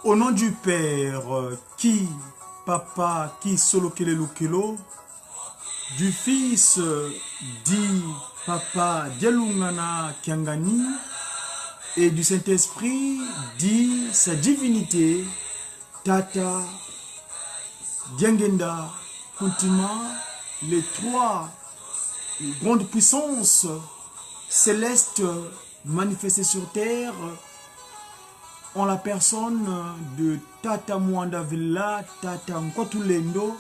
Au nom du Père, qui, Papa, qui solo kele lukelo, du Fils, dit Papa, dialungana kiangani, et du Saint-Esprit, dit sa divinité, Tata, Diangenda, Kuntima, les trois grandes puissances célestes manifestées sur terre, en la personne de Tata Mwanda Villa, Tata Mkwatulendo,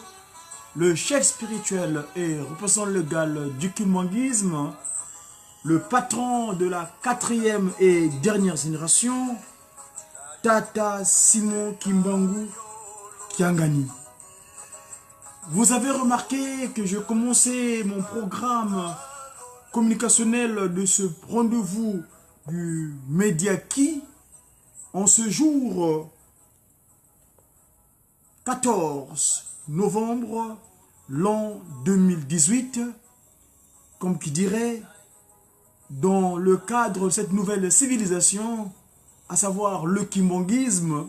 le chef spirituel et représentant légal du kimbanguisme, le patron de la 4e et dernière génération, Tata Simon Kimbangu Kiangani. Vous avez remarqué que je commençais mon programme communicationnel de ce rendez-vous du Mediaki en ce jour 14 novembre, l'an 2018, comme qui dirait, dans le cadre de cette nouvelle civilisation, à savoir le kimbanguisme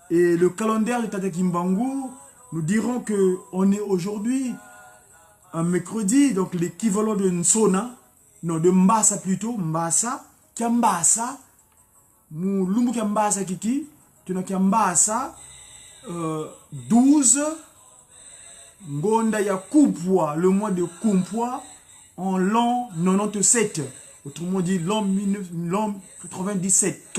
et le calendrier de Tata Kimbangu, nous dirons qu'on est aujourd'hui un mercredi, donc l'équivalent de Nsona, non, de Mbasa plutôt, Mbasa, Kiambasa, Lumbu Kiambasa Kiki, Kiambasa, 12, Ngonda ya Kumpwa, le mois de Kumpwa, en l'an 97, autrement dit l'an 97.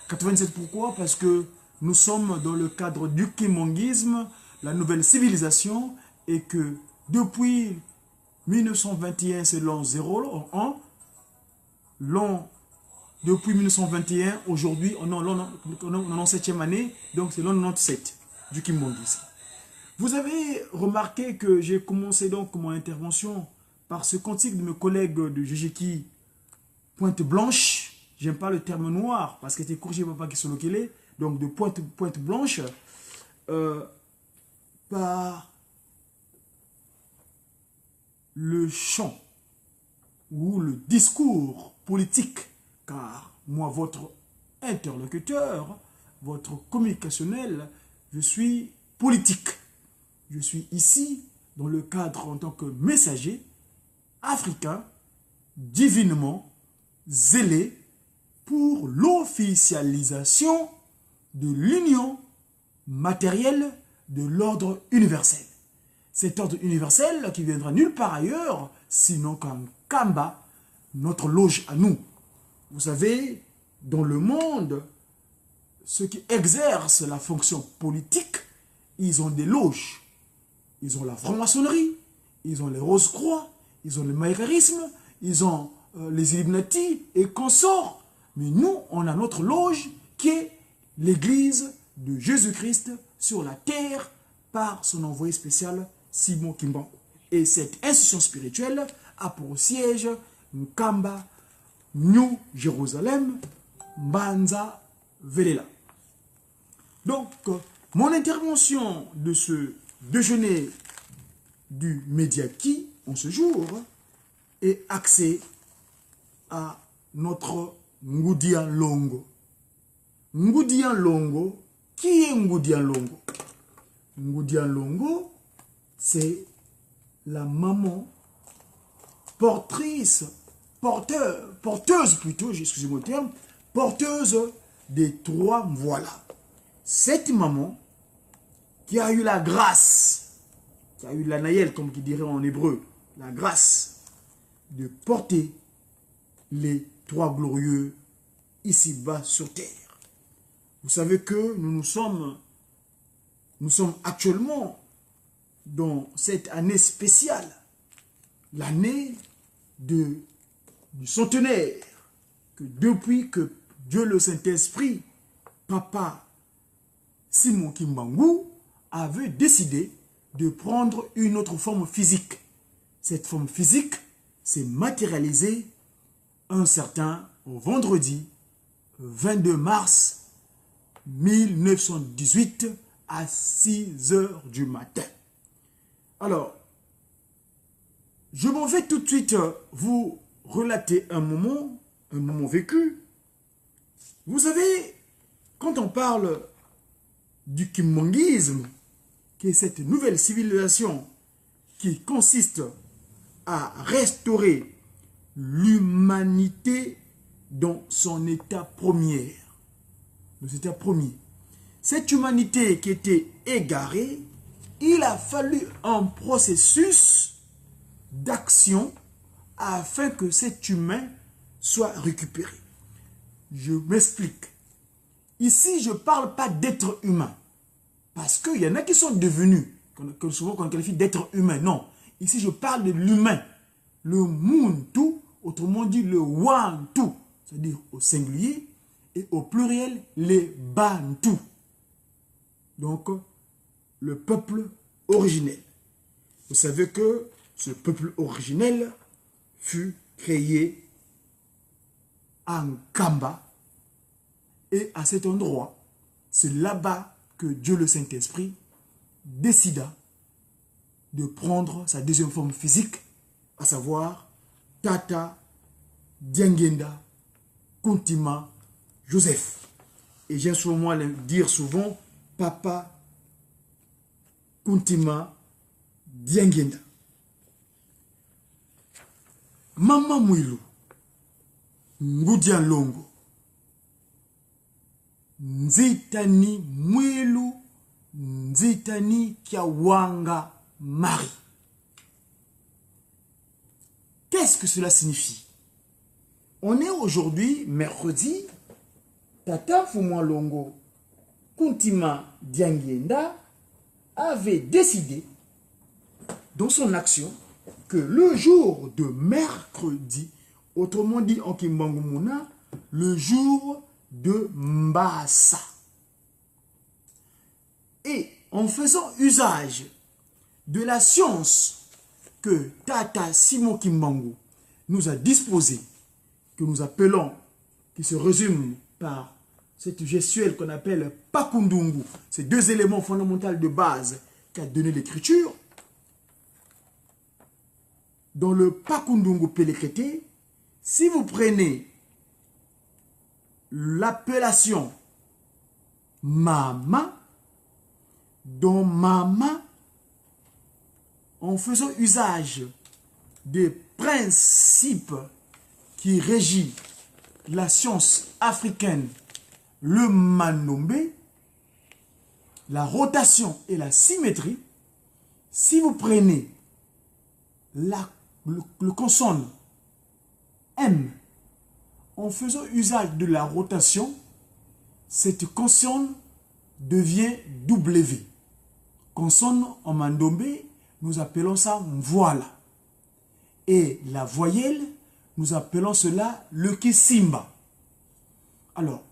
97 pourquoi? Parce que nous sommes dans le cadre du kimbanguisme, la nouvelle civilisation, et que depuis 1921, c'est l'an 0, depuis 1921, aujourd'hui, on est en 7e année, donc c'est l'an 97 du kimbanguisme. Vous avez remarqué que j'ai commencé donc mon intervention par ce cantique de mes collègues de Jujiki Pointe Blanche. J'aime pas le terme noir parce que c'était courgé papa qui sont localisés, donc de Pointe Blanche, par le chant ou le discours politique, car moi, votre interlocuteur, votre communicationnel, je suis politique. Je suis ici dans le cadre en tant que messager africain, divinement zélé pour l'officialisation de l'union matérielle de l'ordre universel. Cet ordre universel qui viendra nulle part ailleurs, sinon qu'en Kamba, notre loge à nous. Vous savez, dans le monde, ceux qui exercent la fonction politique, ils ont des loges. Ils ont la franc-maçonnerie, ils ont les Rose-Croix, ils ont le maïrérisme, ils ont les Illuminati et consorts. Mais nous, on a notre loge qui est l'église de Jésus-Christ sur la terre par son envoyé spécial Simon Kimbangu. Et cette institution spirituelle a pour siège Nkamba, New Jérusalem, Banza, Velela. Donc, mon intervention de ce déjeuner du Mediaki en ce jour est axée à notre Ngudia Longo. Ngudia Longo, qui est Ngudia Longo? Ngudia Longo, c'est la maman porteuse plutôt, excusez-moi le terme, porteuse des 3 voilà. Cette maman qui a eu la grâce, qui a eu la naïel, comme qui dirait en hébreu, la grâce de porter les 3 glorieux ici-bas sur terre. Vous savez que nous sommes actuellement dans cette année spéciale, l'année du centenaire, que depuis que Dieu le Saint-Esprit, Papa Simon Kimbangu, avait décidé de prendre une autre forme physique. Cette forme physique s'est matérialisée un certain vendredi 22 mars 1918 à 6 heures du matin. Alors, je m'en vais tout de suite vous relater un moment vécu. Vous savez, quand on parle du kimbanguisme, qui est cette nouvelle civilisation qui consiste à restaurer l'humanité dans son état premier. Cette humanité qui était égarée, il a fallu un processus d'action afin que cet humain soit récupéré. Je m'explique. Ici, je ne parle pas d'être humain. Parce qu'il y en a qui sont devenus, souvent qu'on qualifie d'être humain. Non. Ici, je parle de l'humain. Le Muntu, autrement dit le Wantu, c'est-à-dire au singulier, et au pluriel, les Bantu. Donc, le peuple originel. Vous savez que ce peuple originel fut créé en Kamba. Et à cet endroit, c'est là-bas que Dieu le Saint-Esprit décida de prendre sa deuxième forme physique, à savoir Tata Diangenda Kuntima Joseph. Et j'aime souvent dire souvent Papa Kuntima Diangenda. Mama Mwilu Ngudia Longo Nzitani Mwilu Nzitani Kiawanga Marie. Qu'est-ce que cela signifie? On est aujourd'hui, mercredi, Tata Fumwa Longo Kuntima Diangenda avait décidé dans son action que le jour de mercredi, autrement dit en Kimbangumuna, le jour de Mbassa. Et en faisant usage de la science que Tata Simon Kimbangu nous a disposée, que nous appelons, qui se résume par cette gestuelle qu'on appelle Pakundungu, ces deux éléments fondamentaux de base qu'a donné l'écriture. Dans le Pakundungu Pelekete, si vous prenez l'appellation Mama, dont Mama, en faisant usage des principes qui régissent la science africaine, le Manombe, la rotation et la symétrie, si vous prenez le consonne M, en faisant usage de la rotation, cette consonne devient W. Consonne en Mandombe, nous appelons ça voilà. Et la voyelle, nous appelons cela le Kisimba. Alors,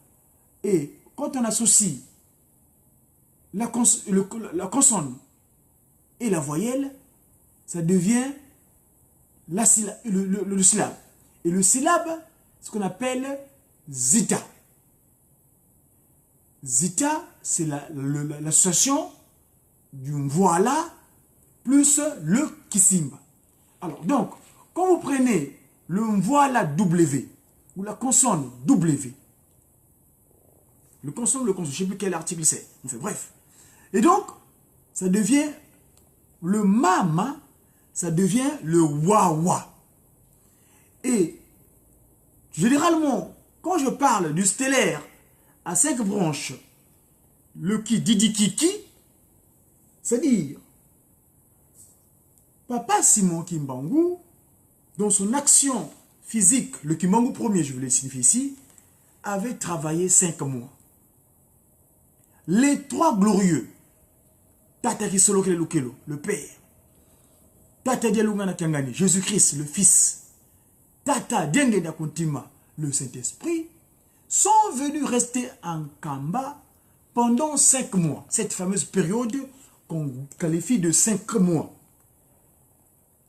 et quand on associe la consonne et la voyelle, ça devient le syllabe. Et le syllabe, ce qu'on appelle zita. Zita, c'est l'association du voilà plus le kisimba. Alors, donc, quand vous prenez le voilà W ou la consonne W, le consonne, je ne sais plus quel article c'est. Enfin, bref. Et donc, ça devient le mama, ça devient le wawa. Et généralement, quand je parle du stellaire à 5 branches, le ki, didi, kiki, c'est-à-dire Papa Simon Kimbangu, dans son action physique, le Kimbangu premier, je vous le signifie ici, avait travaillé 5 mois. Les 3 glorieux, Tata Kisolo Kelukelo, le Père, Tata Dialungana Kangani, Jésus-Christ, le Fils, Tata Diangenda Kuntima, le Saint-Esprit, sont venus rester en Kamba pendant 5 mois. Cette fameuse période qu'on qualifie de 5 mois.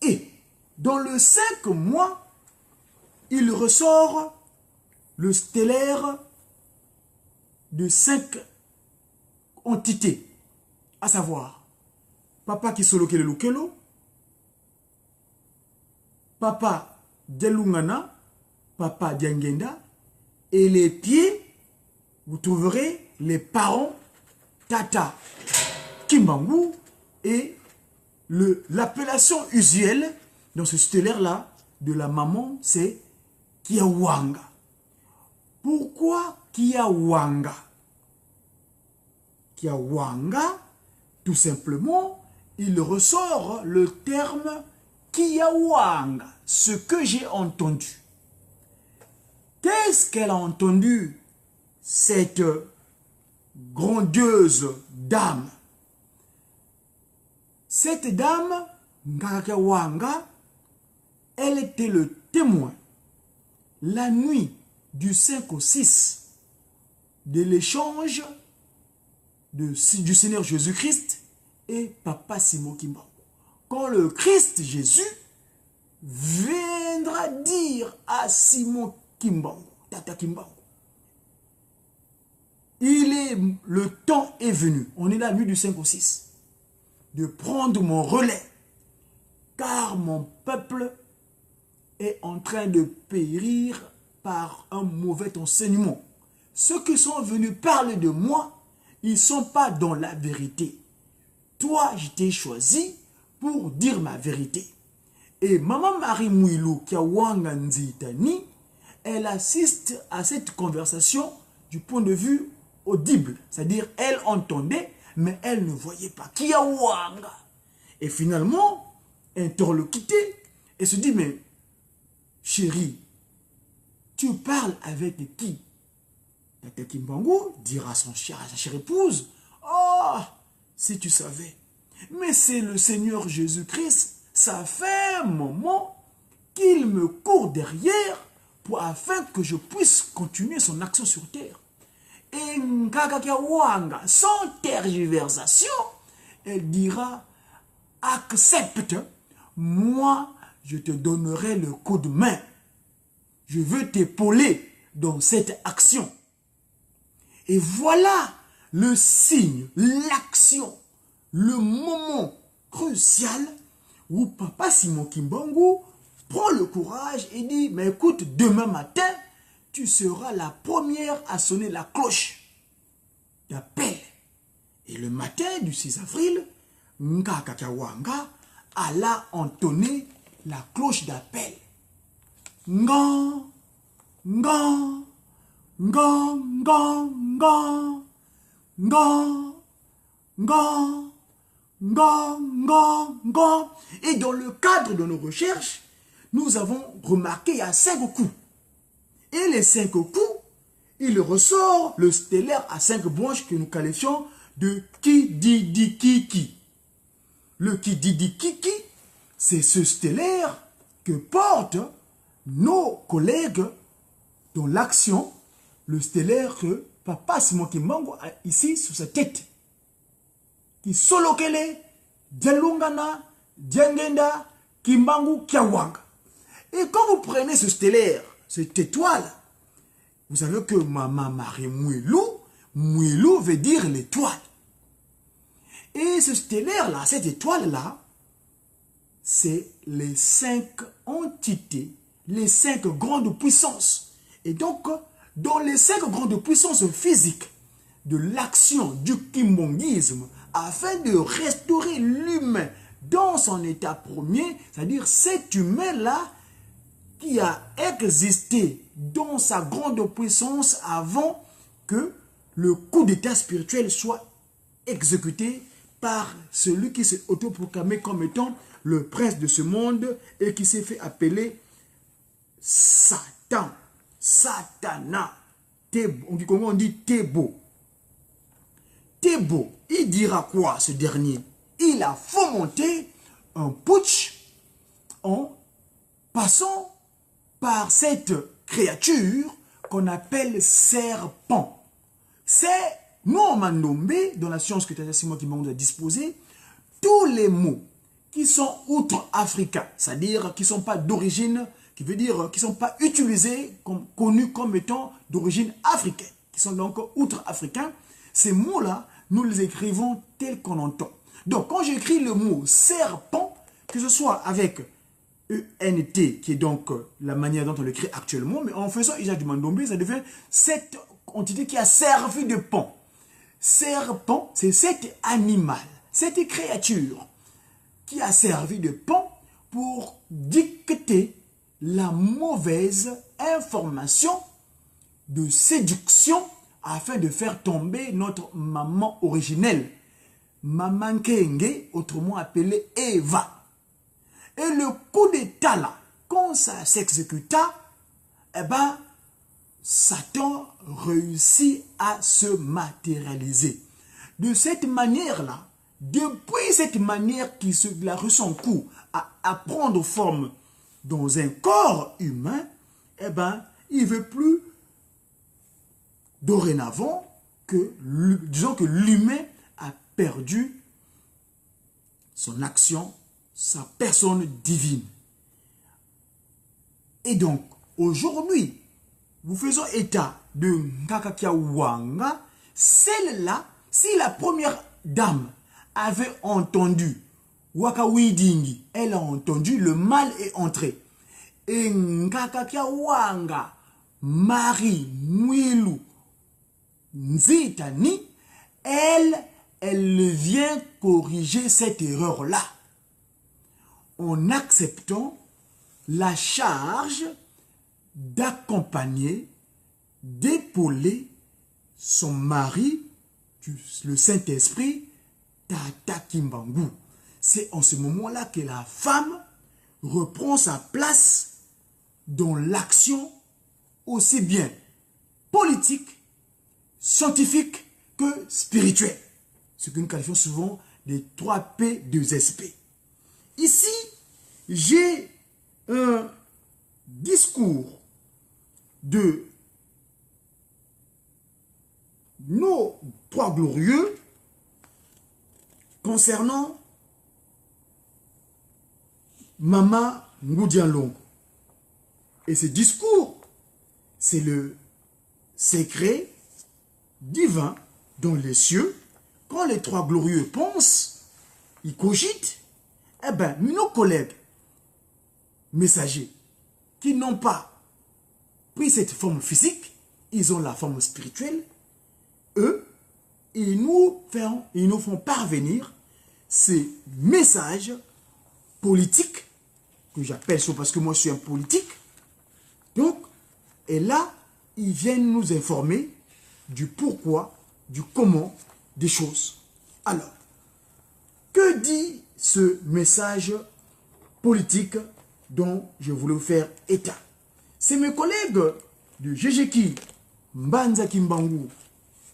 Et dans le 5 mois, il ressort le stellaire de 5 entités, à savoir Papa Kisolo Kelukelo, Papa Dialungana, Papa Diangenda, et les pieds, vous trouverez les parents, Tata Kimbangu, et l'appellation usuelle dans ce stellaire-là de la maman, c'est Kiawanga. Pourquoi Kiawanga? Kiawanga, tout simplement, il ressort le terme Kiawanga, ce que j'ai entendu. Qu'est-ce qu'elle a entendu, cette grandiose dame? Cette dame, Kiawanga, elle était le témoin, la nuit du 5 au 6 de l'échange du Seigneur Jésus-Christ et Papa Simon Kimbangu. Quand le Christ Jésus viendra dire à Simon Kimbangu, Tata Kimbangu, le temps est venu, on est la nuit du 5 au 6, de prendre mon relais, car mon peuple est en train de périr par un mauvais enseignement. Ceux qui sont venus parler de moi, ils ne sont pas dans la vérité. Toi, je t'ai choisi pour dire ma vérité. Et Maman Marie Mouilou, Kiawanga Nzitani, elle assiste à cette conversation du point de vue audible. C'est-à-dire, elle entendait, mais elle ne voyait pas. Kiawanga. Et finalement, interlocuté, elle se dit, mais chérie, tu parles avec qui? Tata Kimbangu dira à sa chère épouse, oh, si tu savais, mais c'est le Seigneur Jésus-Christ, ça fait un moment qu'il me court derrière afin que je puisse continuer son action sur terre. Et Nkakakiawanga, sans tergiversation, elle dira, accepte, moi je te donnerai le coup de main. Je veux t'épauler dans cette action. Et voilà le signe, l'action, le moment crucial où Papa Simon Kimbangu prend le courage et dit, mais écoute, demain matin, tu seras la première à sonner la cloche d'appel. Et le matin du 6 avril, Nkakakiawanga alla entonner la cloche d'appel. Ngan, ngan, ngan, ngan, ngan, ngan, ngan, ngan, ngan, ngan. Et dans le cadre de nos recherches, nous avons remarqué qu'il y a 5 coups. Et les 5 coups, il ressort le stellaire à 5 branches que nous qualifions de Kididikiki. Le Kididikiki, c'est ce stellaire que portent nos collègues dans l'action, le stellaire que Papa Simon Kimbangu a ici sur sa tête. Qui solokele, Djelungana, Djengenda, Kimbangu, Kiawanga. Et quand vous prenez ce stellaire, cette étoile, vous savez que Maman Marie Mouilou, Mouilou veut dire l'étoile. Et ce stellaire-là, cette étoile-là, c'est les 5 entités, les 5 grandes puissances. Et donc, dans les 5 grandes puissances physiques de l'action du kimbanguisme, afin de restaurer l'humain dans son état premier, c'est-à-dire cet humain-là qui a existé dans sa grande puissance avant que le coup d'état spirituel soit exécuté par celui qui s'est autoproclamé comme étant le prince de ce monde et qui s'est fait appeler Satan, Satana, Tebo, on dit Tebo. Tebo, il dira quoi ce dernier? Il a fomenté un putsch en passant par cette créature qu'on appelle serpent. C'est, nous en Mandombe, dans la science que Tata Simon Kimbangu a disposée, tous les mots qui sont outre-africains, c'est-à-dire qui ne sont pas d'origine, qui veut dire qui ne sont pas utilisés, connus comme étant d'origine africaine, qui sont donc outre-africains, ces mots-là, nous les écrivons tels qu'on entend. Donc, quand j'écris le mot serpent, que ce soit avec ENT, qui est donc la manière dont on l'écrit actuellement, mais en faisant usage du mandombe, ça devient cette entité qui a servi de pont. serpent, c'est cet animal, cette créature qui a servi de pont pour dicter la mauvaise information de séduction afin de faire tomber notre maman originelle. Maman Kenge, autrement appelée Eva. Et le coup d'état là, quand ça s'exécuta, eh ben, Satan réussit à se matérialiser. De cette manière-là, depuis cette manière qui a reçu son coup à prendre forme dans un corps humain, eh ben, il ne veut plus dorénavant que, disons que l'humain a perdu son action, sa personne divine. Et donc, aujourd'hui, nous faisons état de Ngakakia Wanga, celle-là, si la première dame avait entendu Waka Widingi, elle a entendu, le mal est entré. Et Ngakakia Wanga, Marie Mwilu Nzitani, elle vient corriger cette erreur-là en acceptant la charge d'accompagner, d'épauler son mari, le Saint-Esprit, Tata Kimbangu. C'est en ce moment-là que la femme reprend sa place dans l'action aussi bien politique, scientifique que spirituelle. Ce que nous qualifions souvent des 3P, 2SP. Ici, j'ai un discours de nos trois glorieux concernant Mama Ngoudian-Longo. Et ce discours, c'est le secret divin dans les cieux. Quand les trois glorieux pensent, ils cogitent, eh bien, nos collègues messagers qui n'ont pas pris cette forme physique, ils ont la forme spirituelle, eux, ils nous font parvenir ces messages politiques, que j'appelle ça parce que moi je suis un politique. Donc, et là, ils viennent nous informer du pourquoi, du comment des choses. Alors, que dit ce message politique dont je voulais vous faire état? C'est mes collègues de GGK Mbanza Kimbangu,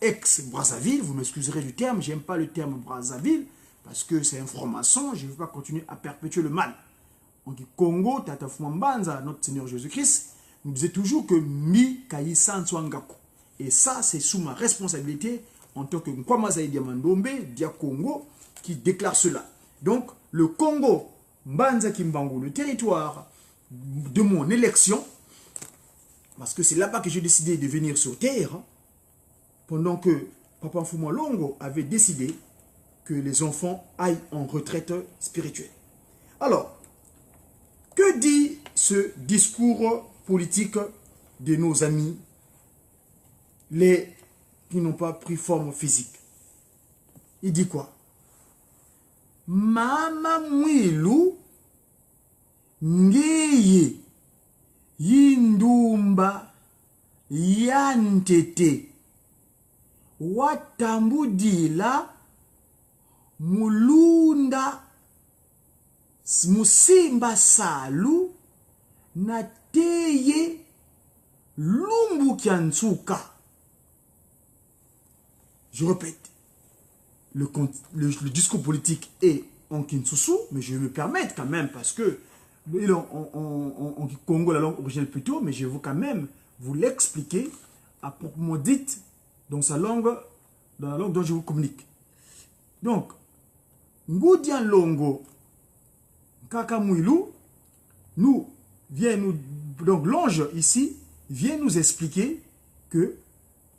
ex-Brazzaville, vous m'excuserez du terme, j'aime pas le terme Brazzaville, parce que c'est information, je ne veux pas continuer à perpétuer le mal. On dit Congo, Tata Mbanza, notre Seigneur Jésus-Christ, nous disait toujours que Mi Kayi Sanswangako. Et ça, c'est sous ma responsabilité en tant que Nkwamazaï Diamandombe, Dia Congo, qui déclare cela. Donc, le Congo, Mbanza Kimbangu, le territoire de mon élection, parce que c'est là-bas que j'ai décidé de venir sur terre, pendant que Papa Nfouma Longo avait décidé que les enfants aillent en retraite spirituelle. Alors, que dit ce discours politique de nos amis, les qui n'ont pas pris forme physique? Il dit quoi? Mama Mwilu ngeye yindumba yantete watambudila mulunda musimba salu na teye lumbu kiantsuka. Je répète, le discours politique est en Kinsusu, mais je vais me permettre quand même, parce que en Congo, la langue originelle plutôt, mais je vais quand même vous l'expliquer à proprement dite dans sa langue, dans la langue dont je vous communique. Donc, Ngoudian Longo Kakamouilou donc l'ange ici vient nous expliquer que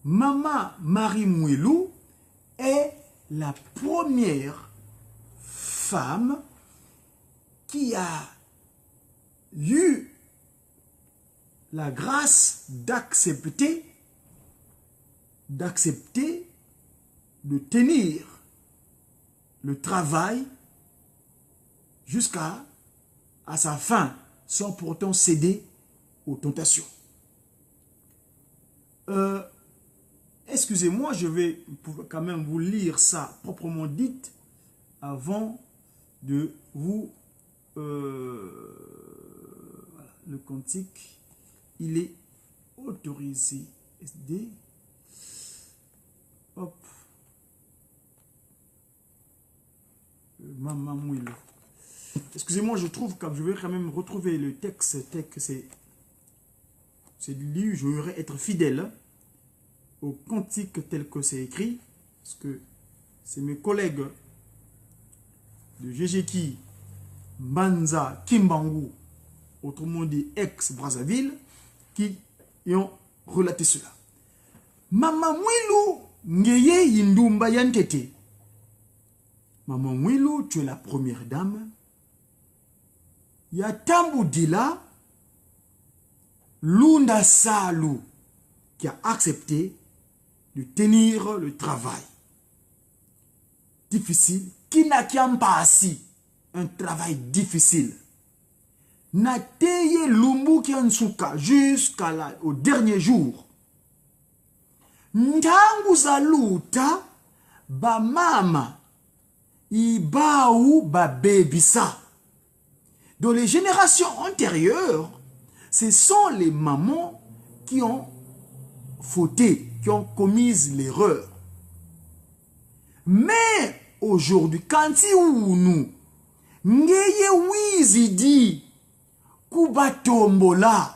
Maman Marie Mwilu est la première femme qui a eu la grâce d'accepter de tenir le travail jusqu'à sa fin, sans pourtant céder aux tentations. Excusez-moi, je vais quand même vous lire ça proprement dit avant de vous... voilà, le cantique, il est autorisé. SD. Hop. Maman Mouilo. Excusez-moi, je trouve que je vais quand même retrouver le texte tel que c'est lu. Je voudrais être fidèle au cantique tel que c'est écrit. Parce que c'est mes collègues de Jejeki, Mbanza, Kimbangu, autrement dit ex-Brazzaville, qui ont relaté cela. Mama Mwilu, ngeye yindumba yantete. Maman Mwilu, tu es la première dame. Yatambu Dila, Lunda Salou, qui a accepté de tenir le travail difficile, qui n'a qu'un pas assis, un travail difficile. Nateye Lumbu Kiansuka jusqu'au dernier jour. Ntangu zaluta ba mama ibau ba bebisa. Dans les générations antérieures, ce sont les mamans qui ont fauté, qui ont commis l'erreur. Mais aujourd'hui, quand nous ngeye wizidi kubatombola.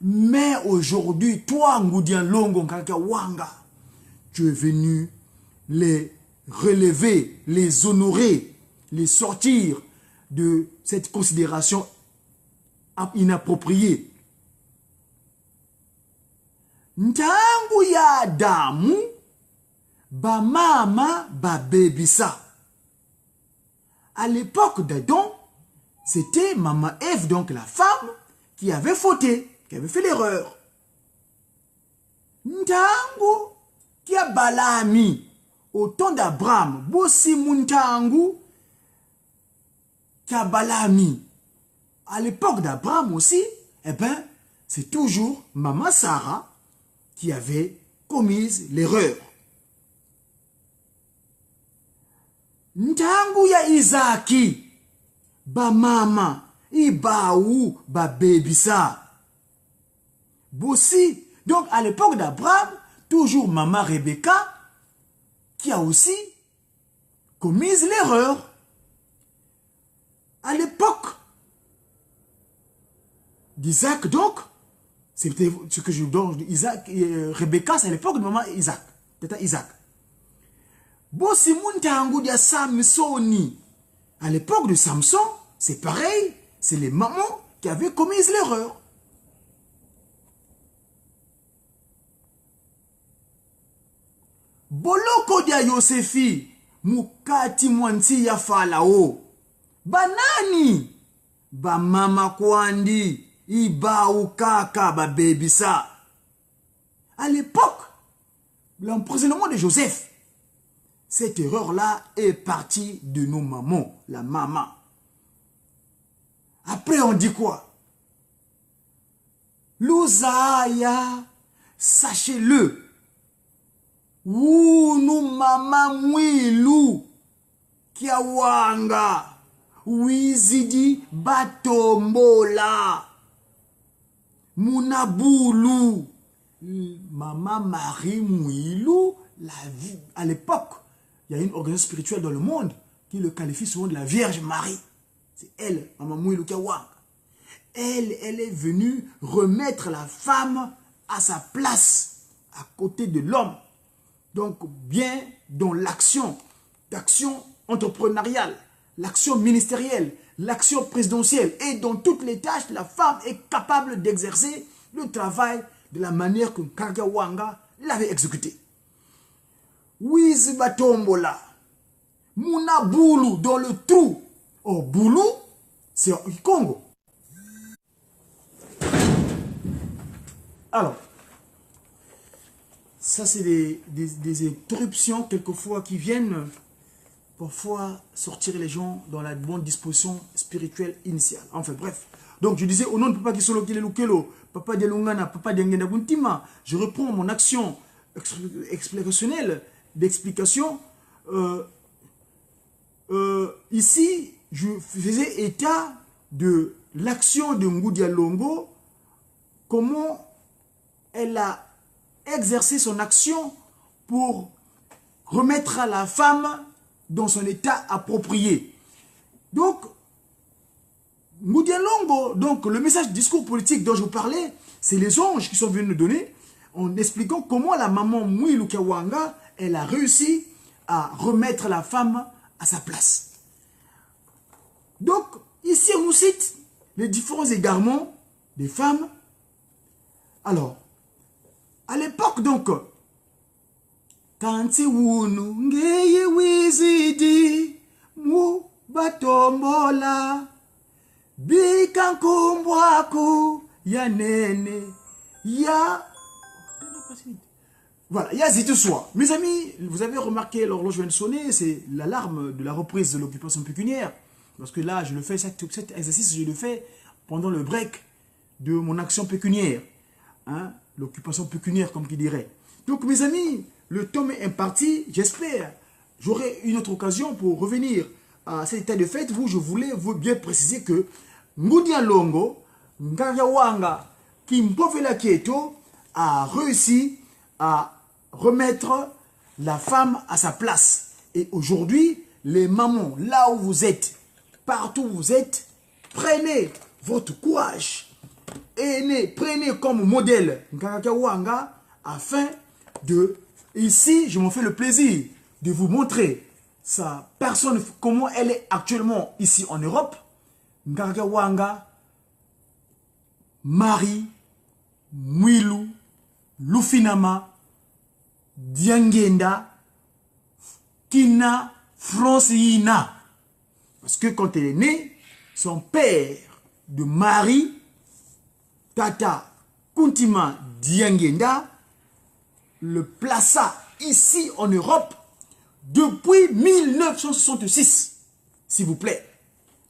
Mais aujourd'hui, toi, Ngoudian Longo Nkaka Wanga, tu es venu les relever, les honorer, les sortir de cette considération inappropriée. Ntangu ya damu, ba mama, ba bebisa. À l'époque d'Adam, c'était Maman Ève, donc la femme, qui avait fauté, qui avait fait l'erreur. Ntangu qui a balami au temps d'Abraham, Bossi Muntangu qui a balami. À l'époque d'Abraham aussi, eh ben, c'est toujours Maman Sarah qui avait commis l'erreur. Ntangu ya Isaki, ba mama, ibaou, ba bebisa. Bossi. Donc, à l'époque d'Abraham, toujours maman Rebecca, qui a aussi commis l'erreur. À l'époque d'Isaac, donc, c'était ce que je donne, Isaac, Rebecca, c'est à l'époque de maman Isaac. C'était Isaac. Bossi Muntangu dia Samsoni. À l'époque de Samson, c'est pareil, c'est les mamans qui avaient commis l'erreur. Boloko dia Yosefi, mukati mwanti ya Falao. Banani, ba mama kwandi, iba ukaka ba bebisa. À l'époque, l'emprisonnement de Joseph, cette erreur-là est partie de nos mamans, la maman. Après, on dit quoi? Louzaya, sachez-le. Nous mama mwilu kiawanga wizidi batombola munabulu Maman Marie Mwilu, à l'époque, il y a une organisation spirituelle dans le monde qui le qualifie souvent de la Vierge Marie. C'est elle, Maman Mwilu Kiawanga. Elle est venue remettre la femme à sa place, à côté de l'homme. Donc, bien dans l'action entrepreneuriale, l'action ministérielle, l'action présidentielle et dans toutes les tâches, la femme est capable d'exercer le travail de la manière que Kiawanga l'avait exécuté. Wizi Batombola, Muna Boulou dans le trou. Oh, Boulou, c'est au Congo. Alors, Ça, c'est des interruptions, quelquefois, qui viennent parfois sortir les gens dans la bonne disposition spirituelle initiale. Enfin, bref. Donc, je disais, au nom de Papa Kisolo Kilelukelo, Papa Delungana, Papa Dengenda Guntima, je reprends mon action expliciationnelle d'explication. Ici, je faisais état de l'action de Ngoudia Longo, comment elle a exercé son action pour remettre à la femme dans son état approprié. Donc, Ngoudia Longo, donc le message du discours politique dont je vous parlais, c'est les anges qui sont venus nous donner en expliquant comment la maman Mwilu Kawanga, elle a réussi à remettre la femme à sa place. Donc, ici on nous cite les différents égarements des femmes. Alors, à l'époque donc, Kanti wunu ngeye wizidi mu batombola bikankumbwaku ya nene ya... Voilà, ya zitouswa. Mes amis, vous avez remarqué, l'horloge vient de sonner, c'est l'alarme de la reprise de l'occupation pécuniaire. Parce que là, je le fais, cet exercice, je le fais pendant le break de mon action pécuniaire. Hein? L'occupation pécuniaire, comme qui dirait. Donc, mes amis, le temps est imparti, j'espère. J'aurai une autre occasion pour revenir à cet état de fait où je voulais vous bien préciser que Ngoudia Longo, Ngayawanga, Kimpovela Kieto, a réussi à remettre la femme à sa place. Et aujourd'hui, les mamans, là où vous êtes, partout où vous êtes, prenez votre courage. Et prenez comme modèle Ngayawanga afin de... Ici, je m'en fais le plaisir de vous montrer sa personne, comment elle est actuellement ici en Europe. Ngayawanga, Marie, Mwilu, Lufinama, Diangenda, Kina, Francina. Parce que quand elle est née, son père de Marie, Tata Kuntima Diangenda, le plaça ici en Europe depuis 1966. S'il vous plaît.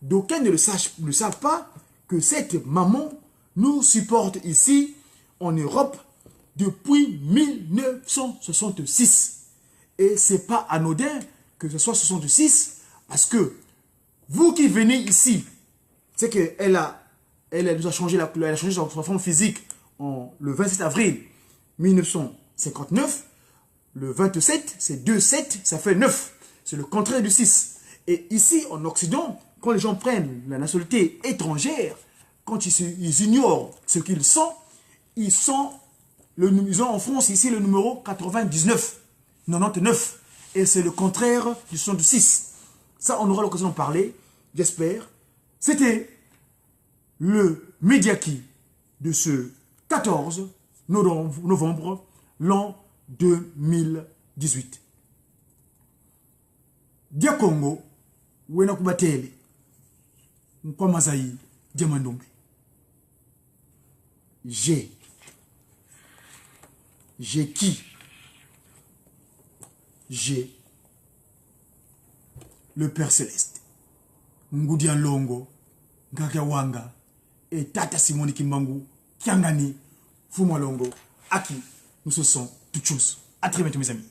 D'aucuns ne savent pas que cette maman nous supporte ici en Europe depuis 1966. Et ce n'est pas anodin que ce soit 66 parce que vous qui venez ici, c'est qu'elle nous a changé, elle a changé sa forme physique le 27 avril 1959. Le 27, c'est 2-7, ça fait 9. C'est le contraire du 6. Et ici, en Occident, quand les gens prennent la nationalité étrangère, quand ils ignorent ce qu'ils sont, ils ont en France ici le numéro 99, 99. Et c'est le contraire du 6. Ça, on aura l'occasion d'en parler, j'espère. C'était le Mediaki de ce 14 novembre, l'an 2018. Dia Congo, wena kubatele, nkwa mazayi, diamandombe. J'ai qui? J'ai le Père Céleste, Ngoudia Longo, Ngayawanga, et Tata Simoni Kimbangu, Kiangani, Fumwa Longo, à qui nous ce sont toutes choses. À très bientôt mes amis.